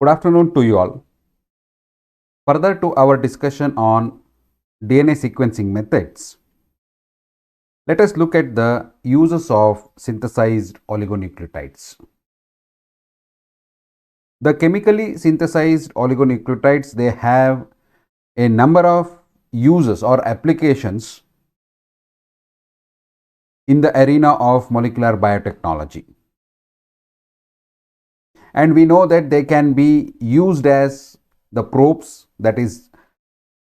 Good afternoon to you all. Further to our discussion on DNA sequencing methods, let us look at the uses of synthesized oligonucleotides. The chemically synthesized oligonucleotides, they have a number of uses or applications in the arena of molecular biotechnology. And we know that they can be used as the probes, that is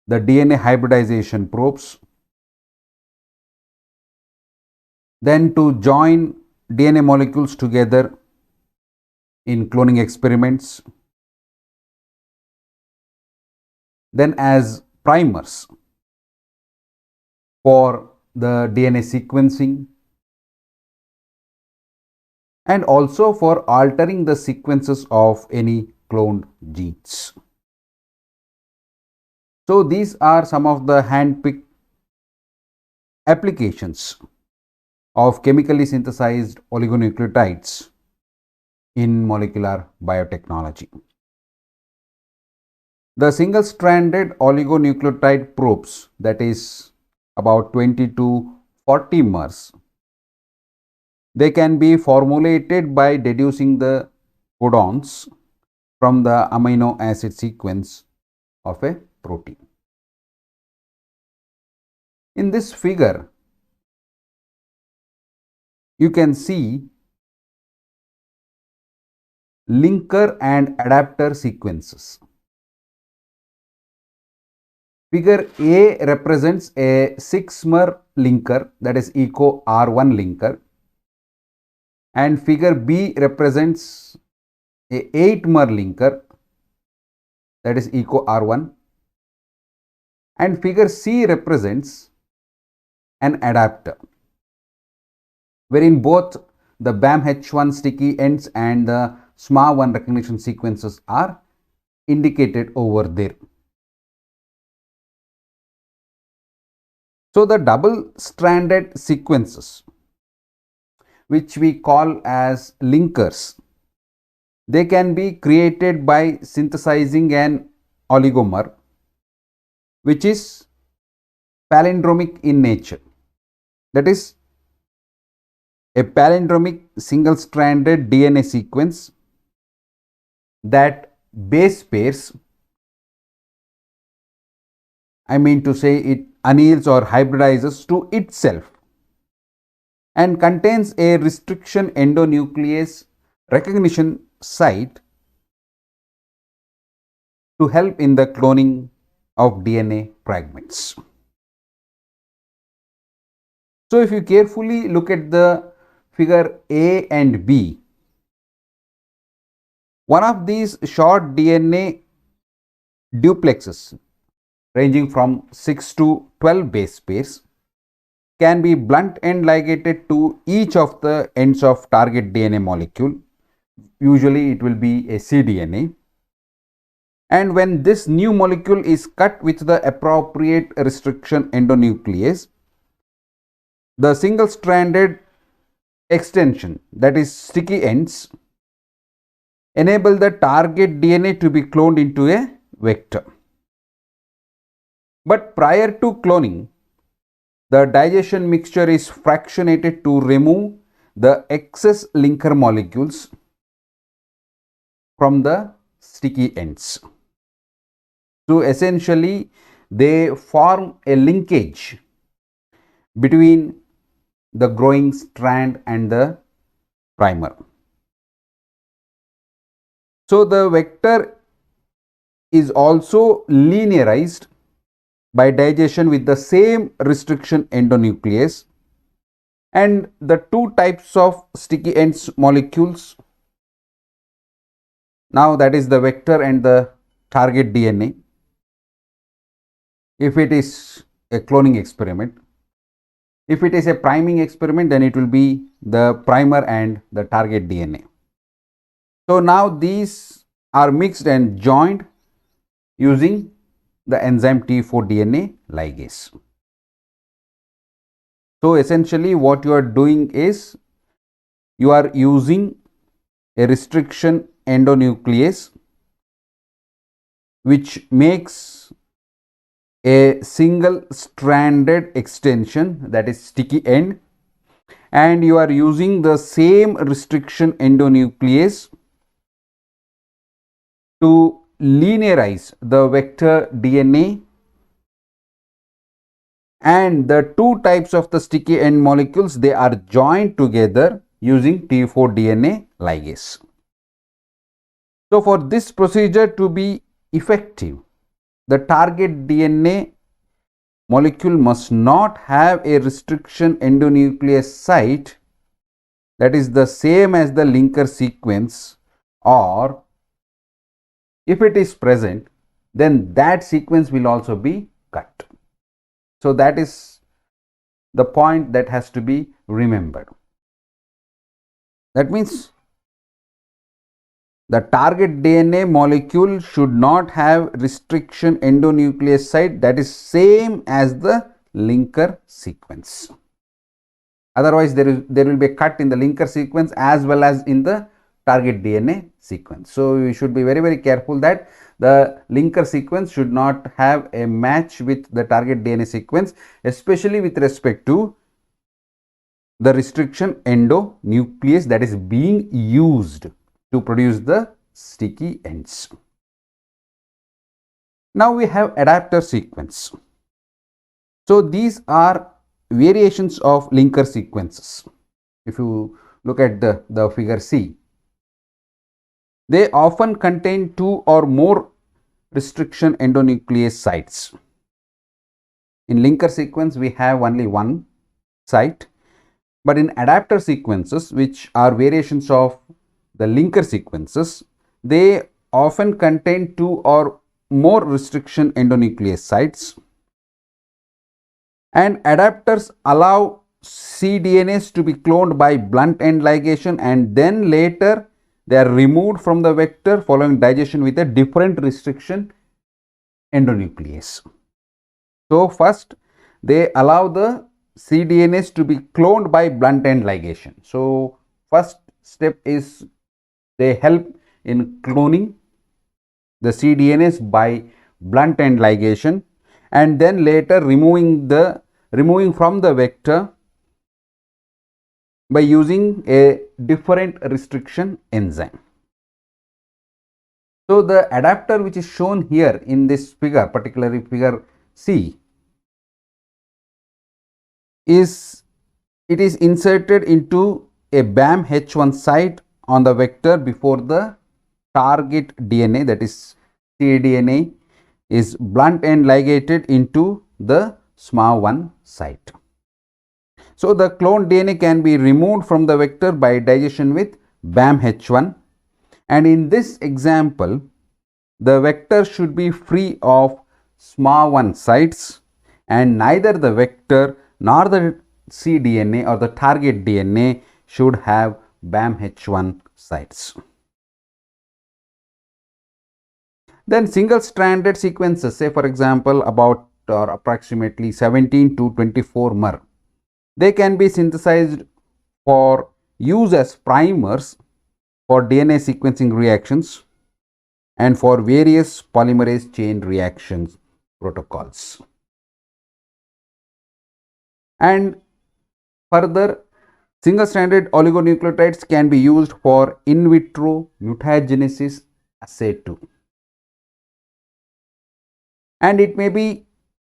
the DNA hybridization probes, then to join DNA molecules together in cloning experiments, then as primers for the DNA sequencing, and also for altering the sequences of any cloned genes. So these are some of the hand-picked applications of chemically synthesized oligonucleotides in molecular biotechnology. The single-stranded oligonucleotide probes, that is about 20 to 40 mers, they can be formulated by deducing the codons from the amino acid sequence of a protein. In this figure, you can see linker and adapter sequences. Figure A represents a 6-mer linker, that is ECO R1 linker, and figure B represents a 8-mer linker, that is ECO R1, and figure C represents an adapter, wherein both the BAMH1 sticky ends and the SMA1 recognition sequences are indicated over there. So the double-stranded sequences, which we call as linkers, they can be created by synthesizing an oligomer which is palindromic in nature. That is, a palindromic single-stranded DNA sequence that base pairs, I mean to say it anneals or hybridizes to itself and contains a restriction endonuclease recognition site to help in the cloning of DNA fragments. So if you carefully look at the figure A and B, one of these short DNA duplexes ranging from 6 to 12 base pairs can be blunt end ligated to each of the ends of target DNA molecule. Usually it will be a cDNA. And when this new molecule is cut with the appropriate restriction endonuclease, the single-stranded extension, that is sticky ends, enable the target DNA to be cloned into a vector. But prior to cloning, the digestion mixture is fractionated to remove the excess linker molecules from the sticky ends. So essentially, they form a linkage between the growing strand and the primer. So the vector is also linearized by digestion with the same restriction endonuclease, and the two types of sticky ends molecules, now that is the vector and the target DNA, if it is a cloning experiment. If it is a priming experiment, then it will be the primer and the target DNA. So now these are mixed and joined using the enzyme T4DNA ligase. So essentially what you are doing is you are using a restriction endonuclease which makes a single stranded extension, that is sticky end, and you are using the same restriction endonuclease to linearize the vector DNA, and the two types of the sticky end molecules, they are joined together using T4 DNA ligase. So for this procedure to be effective, the target DNA molecule must not have a restriction endonuclease site that is the same as the linker sequence, or if it is present, then that sequence will also be cut. So that is the point that has to be remembered. That means the target DNA molecule should not have restriction endonuclease site that is same as the linker sequence. Otherwise, there will be a cut in the linker sequence as well as in the target DNA sequence. So you should be very careful that the linker sequence should not have a match with the target DNA sequence, especially with respect to the restriction endonuclease that is being used to produce the sticky ends. Now we have adapter sequence. So these are variations of linker sequences. If you look at the figure C, they often contain two or more restriction endonuclease sites. In linker sequence, we have only one site, but in adapter sequences, which are variations of the linker sequences, they often contain two or more restriction endonuclease sites, and adapters allow cDNAs to be cloned by blunt end ligation, and then later they are removed from the vector following digestion with a different restriction endonuclease. So first they allow the cDNAs to be cloned by blunt end ligation. So first step is they help in cloning the cDNAs by blunt end ligation, and then later removing from the vector by using a different restriction enzyme. So the adapter which is shown here in this figure, particularly figure C, is inserted into a BAMH1 site on the vector before the target DNA, that is cDNA, is blunt end ligated into the SMA1 site. So the cloned DNA can be removed from the vector by digestion with BAMH1, and in this example the vector should be free of SMA1 sites, and neither the vector nor the cDNA or the target DNA should have BAMH1 sites. Then single stranded sequences, say for example about or approximately 17 to 24 mer, they can be synthesized for use as primers for DNA sequencing reactions and for various polymerase chain reactions protocols. And further, single stranded oligonucleotides can be used for in vitro mutagenesis assay too. And it may be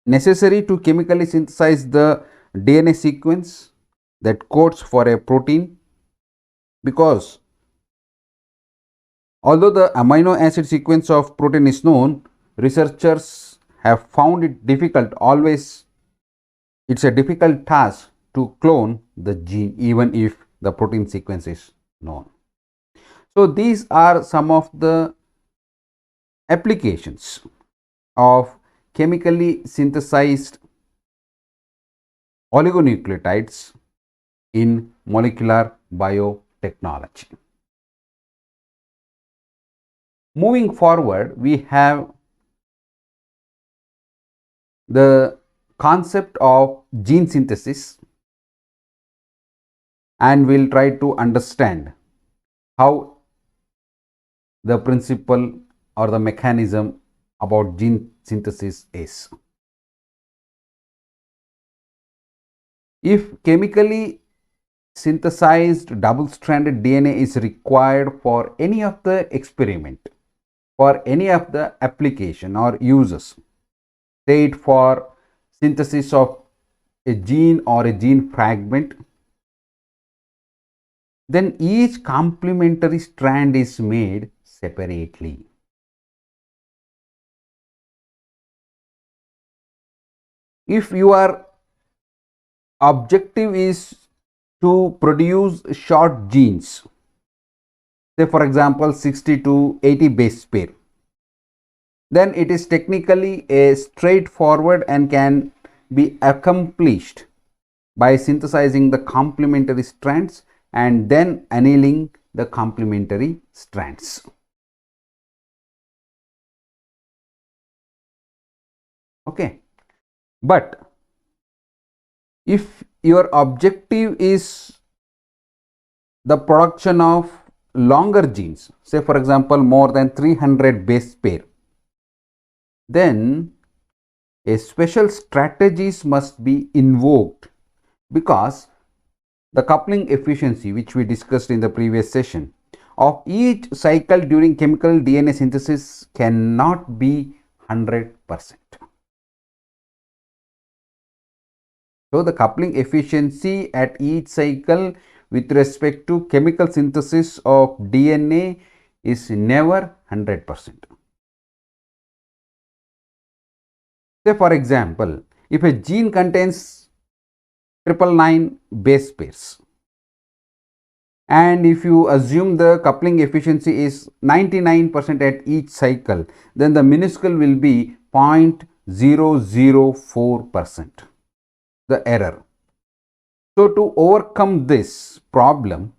necessary to chemically synthesize the DNA sequence that codes for a protein, because although the amino acid sequence of protein is known, researchers have found it difficult, it's a difficult task to clone the gene even if the protein sequence is known. So these are some of the applications of chemically synthesized oligonucleotides in molecular biotechnology. Moving forward, we have the concept of gene synthesis, and we'll try to understand how the principle or the mechanism about gene synthesis is. If chemically synthesized double-stranded DNA is required for any of the experiment, for any of the application or uses, say it for synthesis of a gene or a gene fragment, then each complementary strand is made separately. If your objective is to produce short genes, say for example 60 to 80 base pair, then it is technically a straightforward and can be accomplished by synthesizing the complementary strands and then annealing the complementary strands. Okay, but if your objective is the production of longer genes, say for example more than 300 base pair, then a special strategies must be invoked, because the coupling efficiency, which we discussed in the previous session, of each cycle during chemical DNA synthesis cannot be 100%. So the coupling efficiency at each cycle with respect to chemical synthesis of DNA is never 100%. Say for example, if a gene contains 999 base pairs, and if you assume the coupling efficiency is 99% at each cycle, then the minuscule will be 0.004%, the error. So to overcome this problem,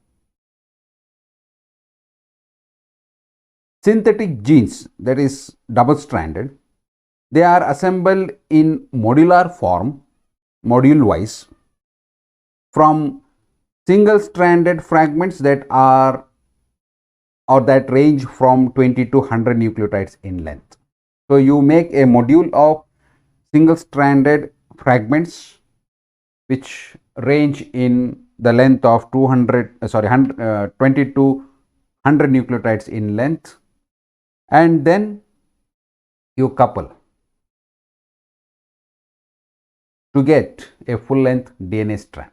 synthetic genes, that is double stranded, they are assembled in modular form, module wise, from single stranded fragments that are or that range from 20 to 100 nucleotides in length. So you make a module of single stranded fragments which range in the length of 20 to 100 nucleotides in length, and then you couple to get a full length DNA strand.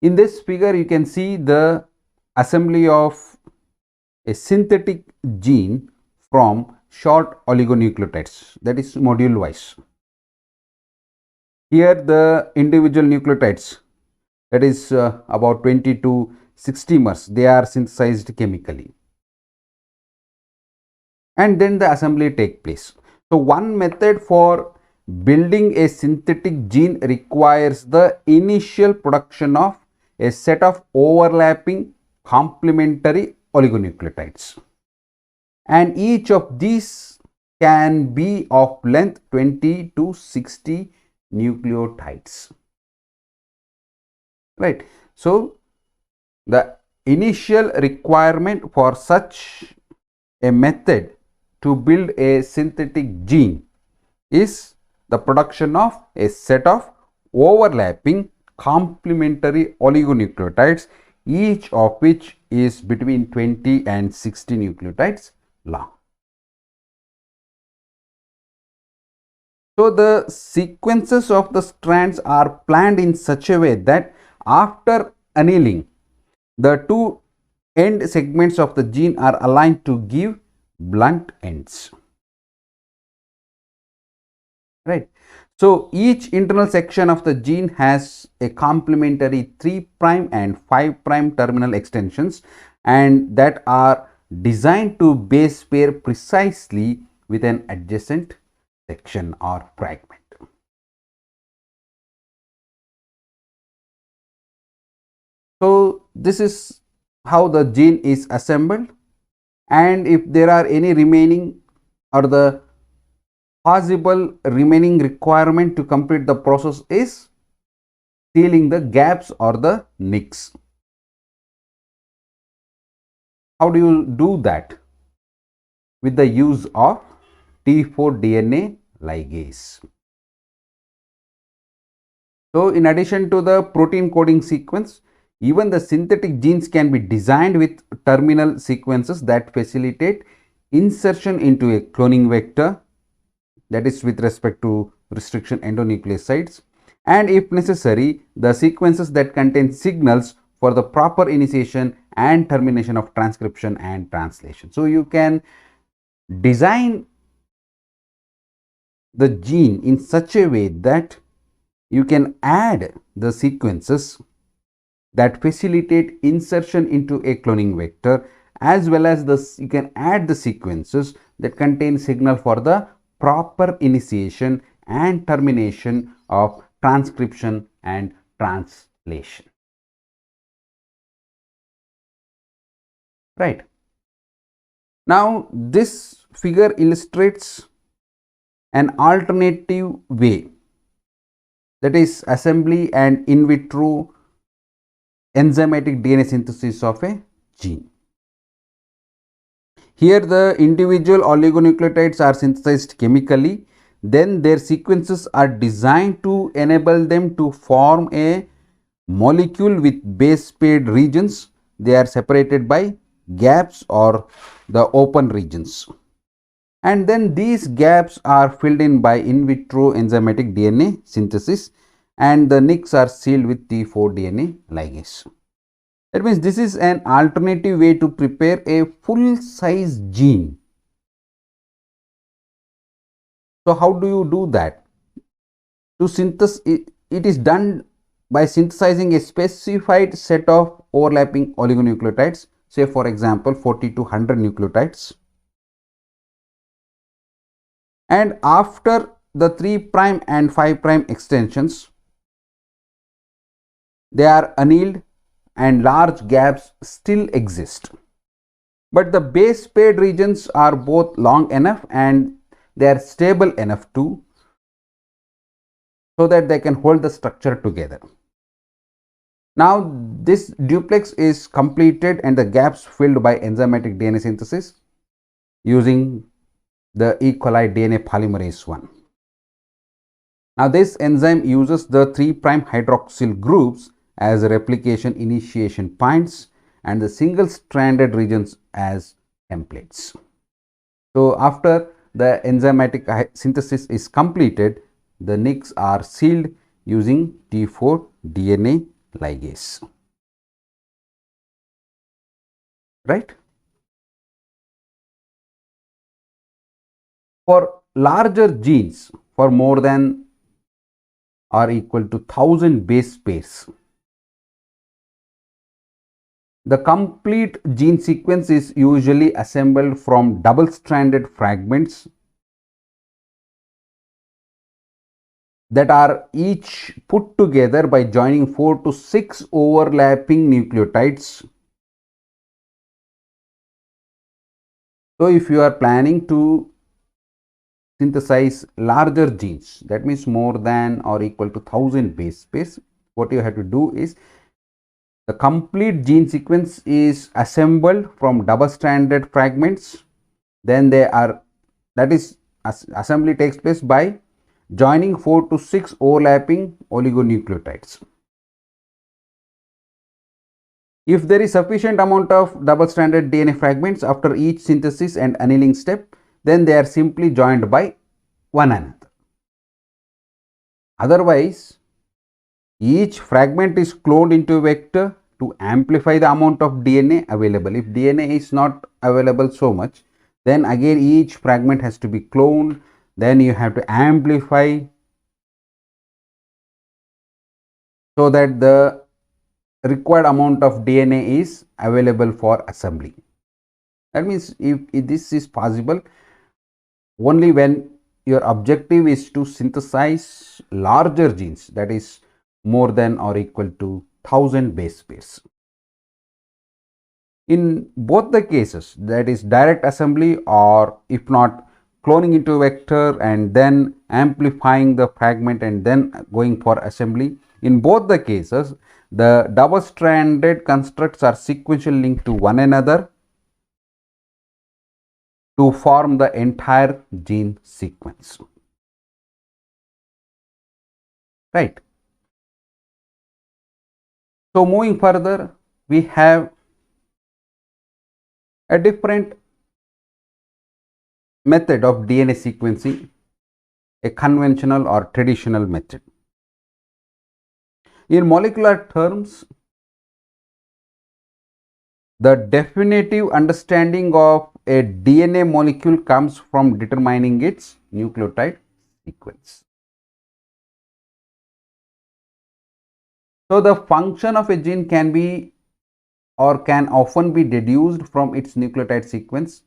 In this figure you can see the assembly of a synthetic gene from short oligonucleotides, that is module wise. Here the individual nucleotides, that is about 20 to 60 mers, they are synthesized chemically, and then the assembly take place. So one method for building a synthetic gene requires the initial production of a set of overlapping complementary oligonucleotides, and each of these can be of length 20 to 60 nucleotides, right? So the initial requirement for such a method to build a synthetic gene is the production of a set of overlapping complementary oligonucleotides, each of which is between 20 and 60 nucleotides long. So the sequences of the strands are planned in such a way that after annealing, the two end segments of the gene are aligned to give blunt ends, right? So each internal section of the gene has a complementary 3' and 5' terminal extensions, and that are designed to base pair precisely with an adjacent section or fragment. So this is how the gene is assembled, and if there are any remaining or the possible remaining requirement to complete the process is sealing the gaps or the nicks. How do you do that? with the use of T4 DNA ligase. So in addition to the protein coding sequence, even the synthetic genes can be designed with terminal sequences that facilitate insertion into a cloning vector, that is with respect to restriction endonucleosides, and if necessary, the sequences that contain signals for the proper initiation and termination of transcription and translation. So you can design the gene in such a way that you can add the sequences that facilitate insertion into a cloning vector, as well as you can add the sequences that contain signal for the proper initiation and termination of transcription and translation. Right. Now this figure illustrates an alternative way, that is assembly and in vitro enzymatic DNA synthesis of a gene. Here the individual oligonucleotides are synthesized chemically, then their sequences are designed to enable them to form a molecule with base paired regions. They are separated by gaps or the open regions, and then these gaps are filled in by in vitro enzymatic DNA synthesis, and the nicks are sealed with T4 DNA ligase. That means this is an alternative way to prepare a full size gene. So how do you do that? To synthesize it is done by synthesizing a specified set of overlapping oligonucleotides, say for example 40 to 100 nucleotides, and after the 3' and 5' extensions, they are annealed and large gaps still exist, but the base paired regions are both long enough and they are stable enough too, so that they can hold the structure together. Now this duplex is completed and the gaps filled by enzymatic DNA synthesis using the E. coli DNA polymerase 1. Now this enzyme uses the 3' hydroxyl groups as replication initiation points and the single stranded regions as templates. So after the enzymatic synthesis is completed, the nicks are sealed using T4 DNA ligase. Right? For larger genes for more than or equal to 1000 base pairs, the complete gene sequence is usually assembled from double-stranded fragments that are each put together by joining 4 to 6 overlapping nucleotides. So if you are planning to synthesize larger genes, that means more than or equal to 1000 base pairs, what you have to do is the complete gene sequence is assembled from double stranded fragments, then assembly takes place by joining 4 to 6 overlapping oligonucleotides. If there is sufficient amount of double stranded DNA fragments after each synthesis and annealing step, then they are simply joined by one another. Otherwise, each fragment is cloned into a vector to amplify the amount of DNA available. If DNA is not available so much, then again each fragment has to be cloned, then you have to amplify so that the required amount of DNA is available for assembly. That means if this is possible only when your objective is to synthesize larger genes, that is more than or equal to 1000 base pairs. In both the cases, that is direct assembly or if not cloning into a vector and then amplifying the fragment and then going for assembly, in both the cases the double stranded constructs are sequentially linked to one another to form the entire gene sequence. Right. So moving further, we have a different method of DNA sequencing, a conventional or traditional method. In molecular terms, the definitive understanding of a DNA molecule comes from determining its nucleotide sequence. So the function of a gene can be or can often be deduced from its nucleotide sequence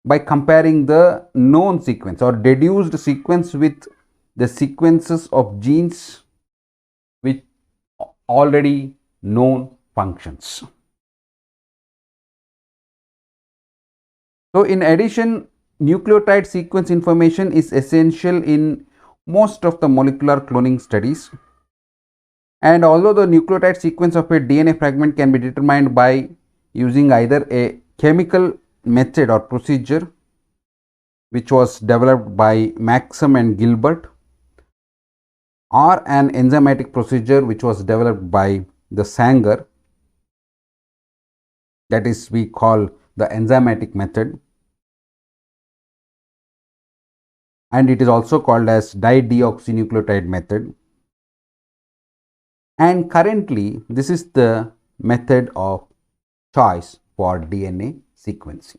by comparing the known sequence or deduced sequence with the sequences of genes with already known functions. So in addition, nucleotide sequence information is essential in most of the molecular cloning studies. And although the nucleotide sequence of a DNA fragment can be determined by using either a chemical method or procedure, which was developed by Maxam and Gilbert, or an enzymatic procedure which was developed by the Sanger, that is we call the enzymatic method, and it is also called as dideoxynucleotide method. And currently this is the method of choice for DNA sequencing.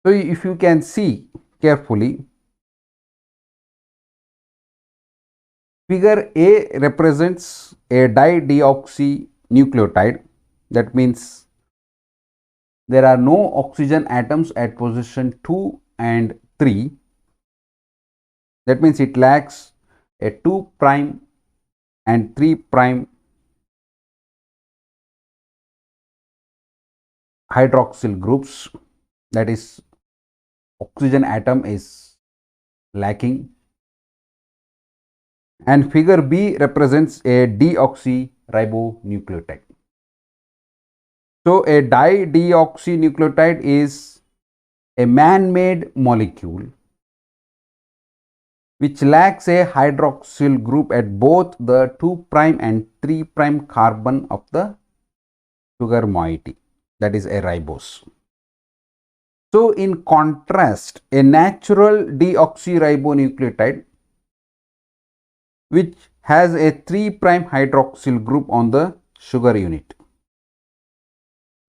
So if you can see carefully, figure A represents a dideoxynucleotide. That means there are no oxygen atoms at position 2 and 3. That means it lacks a 2' and 3' hydroxyl groups, that is oxygen atom is lacking. And figure B represents a deoxyribonucleotide. So a dideoxynucleotide is a man-made molecule which lacks a hydroxyl group at both the 2' and 3' carbon of the sugar moiety, that is a ribose. So in contrast, a natural deoxyribonucleotide which has a 3' hydroxyl group on the sugar unit.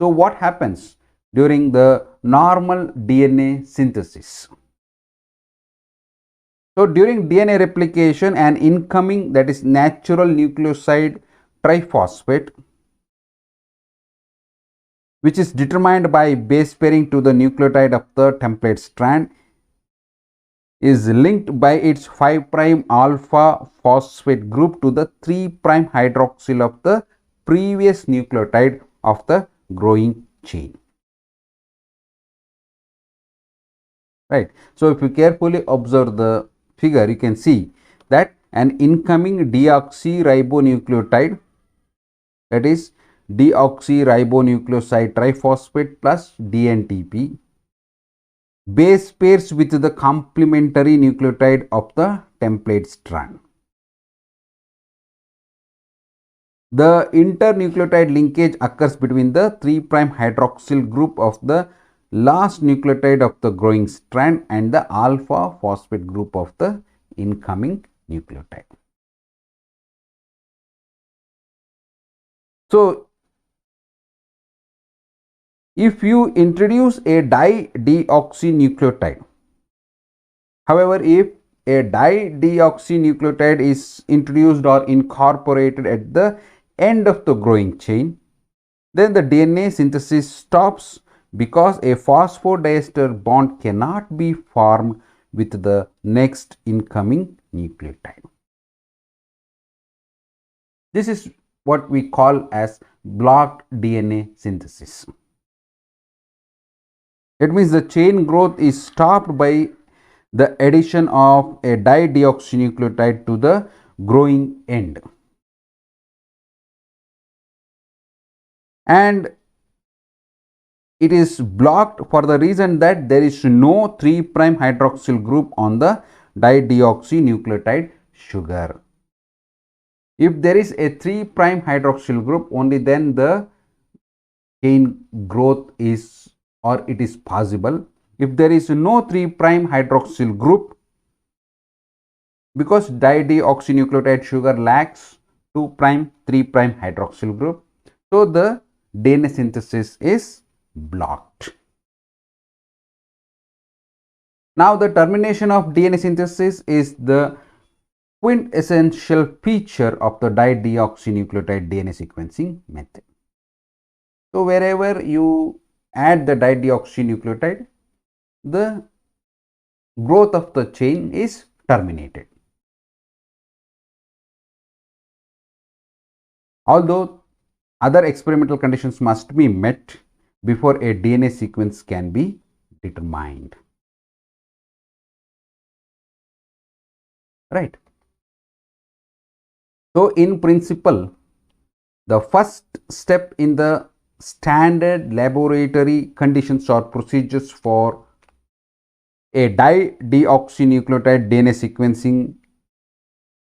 So what happens during the normal DNA synthesis? So during DNA replication, an incoming, that is natural nucleoside triphosphate, which is determined by base pairing to the nucleotide of the template strand, is linked by its 5' alpha phosphate group to the 3' hydroxyl of the previous nucleotide of the growing chain. Right. So if you carefully observe the figure, you can see that an incoming deoxyribonucleotide, that is deoxyribonucleoside triphosphate plus DNTP, base pairs with the complementary nucleotide of the template strand. The internucleotide linkage occurs between the 3' hydroxyl group of the last nucleotide of the growing strand and the alpha phosphate group of the incoming nucleotide. So if you introduce a dideoxynucleotide, however, if a dideoxynucleotide is introduced or incorporated at the end of the growing chain, then the DNA synthesis stops because a phosphodiester bond cannot be formed with the next incoming nucleotide. This is what we call as blocked DNA synthesis. It means the chain growth is stopped by the addition of a dideoxynucleotide to the growing end. and it is blocked for the reason that there is no 3' hydroxyl group on the dideoxynucleotide sugar. If there is a 3' hydroxyl group, only then the chain growth is, or it is possible. If there is no 3' hydroxyl group, because dideoxynucleotide sugar lacks 2', 3' hydroxyl group, so the DNA synthesis is blocked. Now the termination of DNA synthesis is the quintessential feature of the dideoxynucleotide DNA sequencing method. So wherever you add the dideoxynucleotide, the growth of the chain is terminated. Although other experimental conditions must be met before a DNA sequence can be determined. Right. So in principle, the first step in the standard laboratory conditions or procedures for a dideoxynucleotide DNA sequencing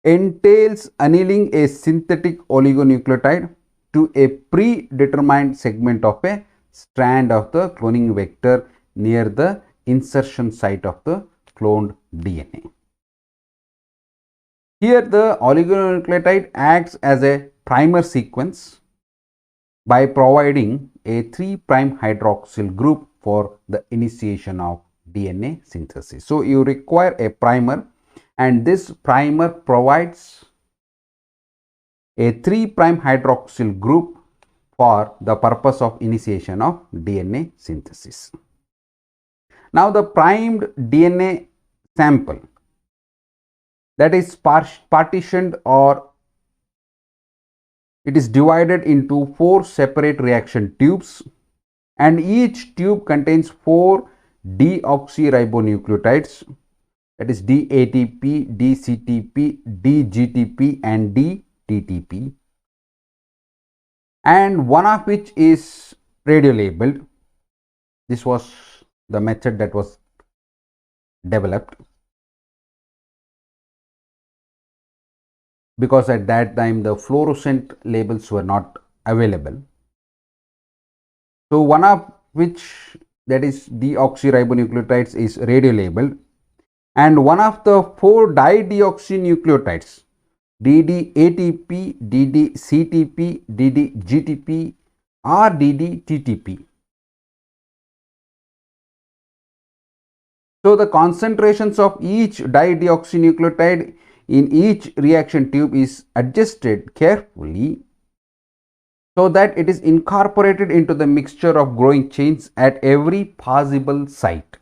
entails annealing a synthetic oligonucleotide to a predetermined segment of a strand of the cloning vector near the insertion site of the cloned DNA. Here the oligonucleotide acts as a primer sequence by providing a 3' hydroxyl group for the initiation of DNA synthesis. So you require a primer, and this primer provides a 3' hydroxyl group for the purpose of initiation of DNA synthesis. Now the primed DNA sample, that is partitioned, or it is divided into 4 separate reaction tubes, and each tube contains 4 deoxyribonucleotides, that is DATP, DCTP, DGTP and DTTP, and one of which is radio labeled. This was the method that was developed, because at that time the fluorescent labels were not available. So one of which, that is deoxyribonucleotides, is radio labeled, and one of the 4 dideoxynucleotides, DDATP, DDCTP, DDGTP or DDTTP. So the concentrations of each dideoxynucleotide in each reaction tube is adjusted carefully so that it is incorporated into the mixture of growing chains at every possible site,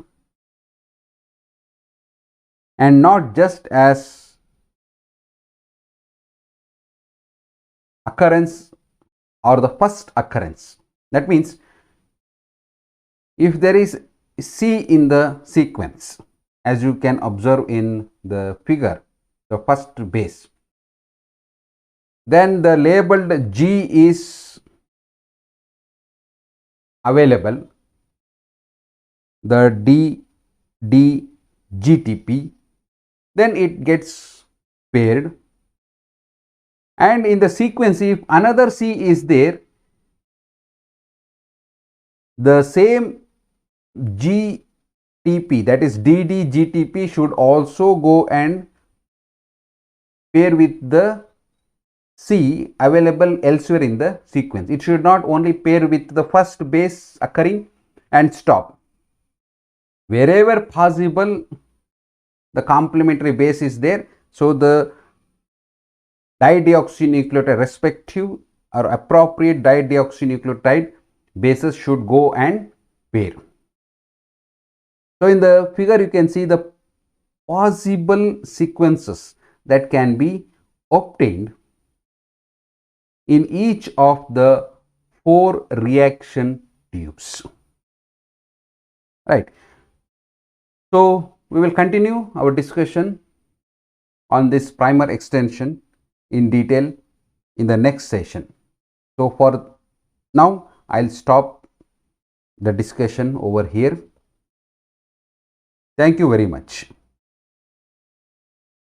and not just as occurrence or the first occurrence. That means if there is C in the sequence, as you can observe in the figure, the first base, then the labeled G is available, the DGTP, then it gets paired, and in the sequence if another C is there, the same GTP, that is DDGTP, should also go and pair with the C available elsewhere in the sequence. It should not only pair with the first base occurring and stop. Wherever possible, the complementary base is there, so the dideoxynucleotide, respective or appropriate dideoxynucleotide bases should go and pair. So in the figure you can see the possible sequences that can be obtained in each of the 4 reaction tubes. Right. So we will continue our discussion on this primer extension in detail in the next session. So for Now I'll stop the discussion over here. Thank you very much.